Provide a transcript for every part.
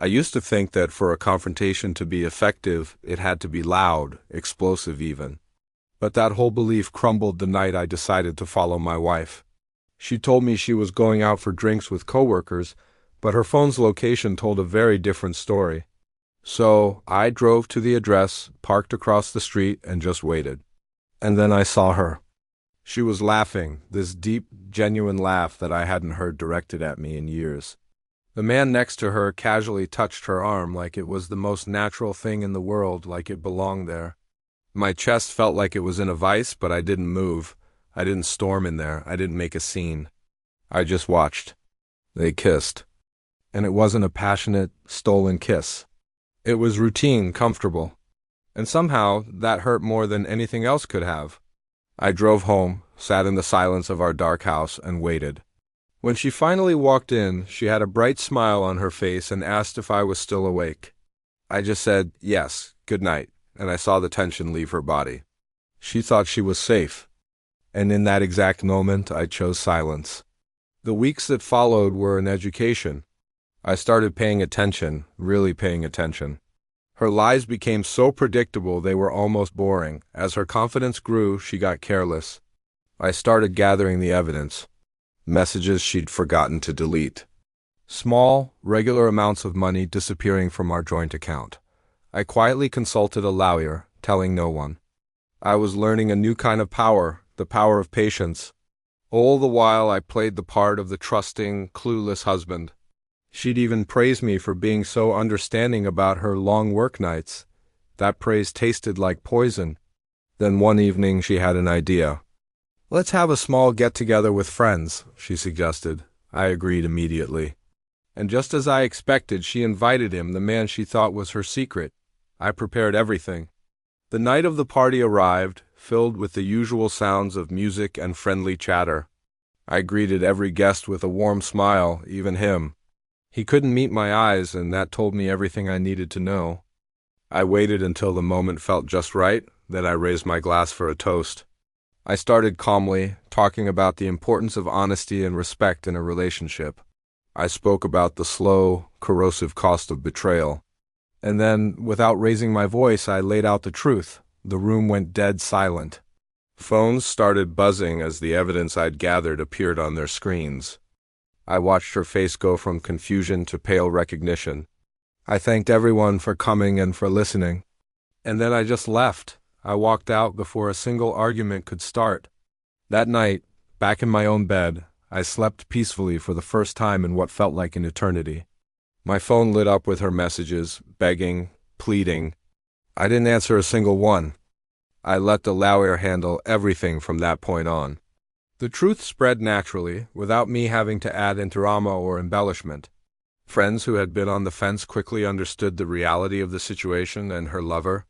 I used to think that for a confrontation to be effective, it had to be loud, explosive even. But that whole belief crumbled the night I decided to follow my wife. She told me she was going out for drinks with coworkers, but her phone's location told a very different story. So I drove to the address, parked across the street, and just waited. And then I saw her. She was laughing, this deep, genuine laugh that I hadn't heard directed at me in years. The man next to her casually touched her arm like it was the most natural thing in the world, like it belonged there. My chest felt like it was in a vice, but I didn't move. I didn't storm in there. I didn't make a scene. I just watched. They kissed. And it wasn't a passionate, stolen kiss. It was routine, comfortable. And somehow, that hurt more than anything else could have. I drove home, sat in the silence of our dark house, and waited. When she finally walked in, she had a bright smile on her face and asked if I was still awake. I just said, yes, good night, and I saw the tension leave her body. She thought she was safe. And in that exact moment, I chose silence. The weeks that followed were an education. I started paying attention, really paying attention. Her lies became so predictable they were almost boring. As her confidence grew, she got careless. I started gathering the evidence. Messages she'd forgotten to delete. Small, regular amounts of money disappearing from our joint account. I quietly consulted a lawyer, telling no one. I was learning a new kind of power, the power of patience. All the while I played the part of the trusting, clueless husband. She'd even praise me for being so understanding about her long work nights. That praise tasted like poison. Then one evening she had an idea. Let's have a small get-together with friends, she suggested. I agreed immediately. And just as I expected, she invited him, the man she thought was her secret. I prepared everything. The night of the party arrived, filled with the usual sounds of music and friendly chatter. I greeted every guest with a warm smile, even him. He couldn't meet my eyes, and that told me everything I needed to know. I waited until the moment felt just right, then I raised my glass for a toast. I started calmly, talking about the importance of honesty and respect in a relationship. I spoke about the slow, corrosive cost of betrayal. And then, without raising my voice, I laid out the truth. The room went dead silent. Phones started buzzing as the evidence I'd gathered appeared on their screens. I watched her face go from confusion to pale recognition. I thanked everyone for coming and for listening. And then I just left. I walked out before a single argument could start. That night, back in my own bed, I slept peacefully for the first time in what felt like an eternity. My phone lit up with her messages, begging, pleading. I didn't answer a single one. I let the lawyer handle everything from that point on. The truth spread naturally, without me having to add drama or embellishment. Friends who had been on the fence quickly understood the reality of the situation, and her lover.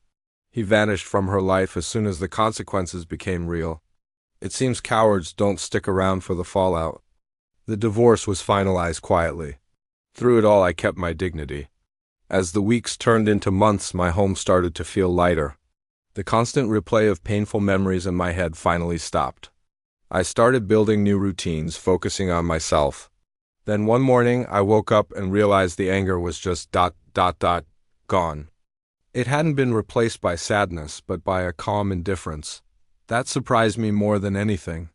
He vanished from her life as soon as the consequences became real. It seems cowards don't stick around for the fallout. The divorce was finalized quietly. Through it all, I kept my dignity. As the weeks turned into months, my home started to feel lighter. The constant replay of painful memories in my head finally stopped. I started building new routines, focusing on myself. Then one morning, I woke up and realized the anger was just gone. It hadn't been replaced by sadness, but by a calm indifference. That surprised me more than anything.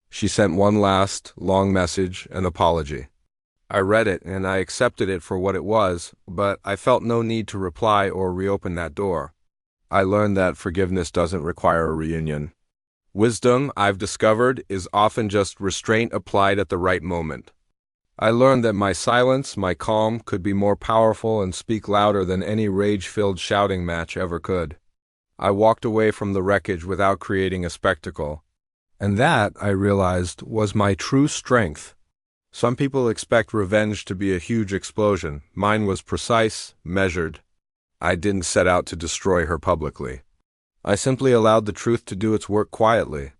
She sent one last, long message, an apology. I read it, and I accepted it for what it was, but I felt no need to reply or reopen that door. I learned that forgiveness doesn't require a reunion. Wisdom, I've discovered, is often just restraint applied at the right moment. I learned that my silence, my calm, could be more powerful and speak louder than any rage-filled shouting match ever could. I walked away from the wreckage without creating a spectacle. And that, I realized, was my true strength. Some people expect revenge to be a huge explosion. Mine was precise, measured. I didn't set out to destroy her publicly. I simply allowed the truth to do its work quietly.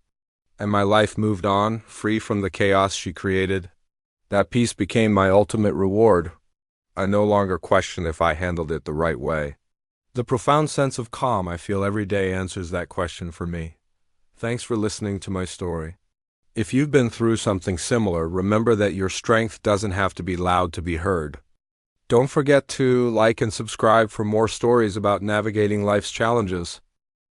And my life moved on, free from the chaos she created. That peace became my ultimate reward. I no longer question if I handled it the right way. The profound sense of calm I feel every day answers that question for me. Thanks for listening to my story. If you've been through something similar, remember that your strength doesn't have to be loud to be heard. Don't forget to like and subscribe for more stories about navigating life's challenges.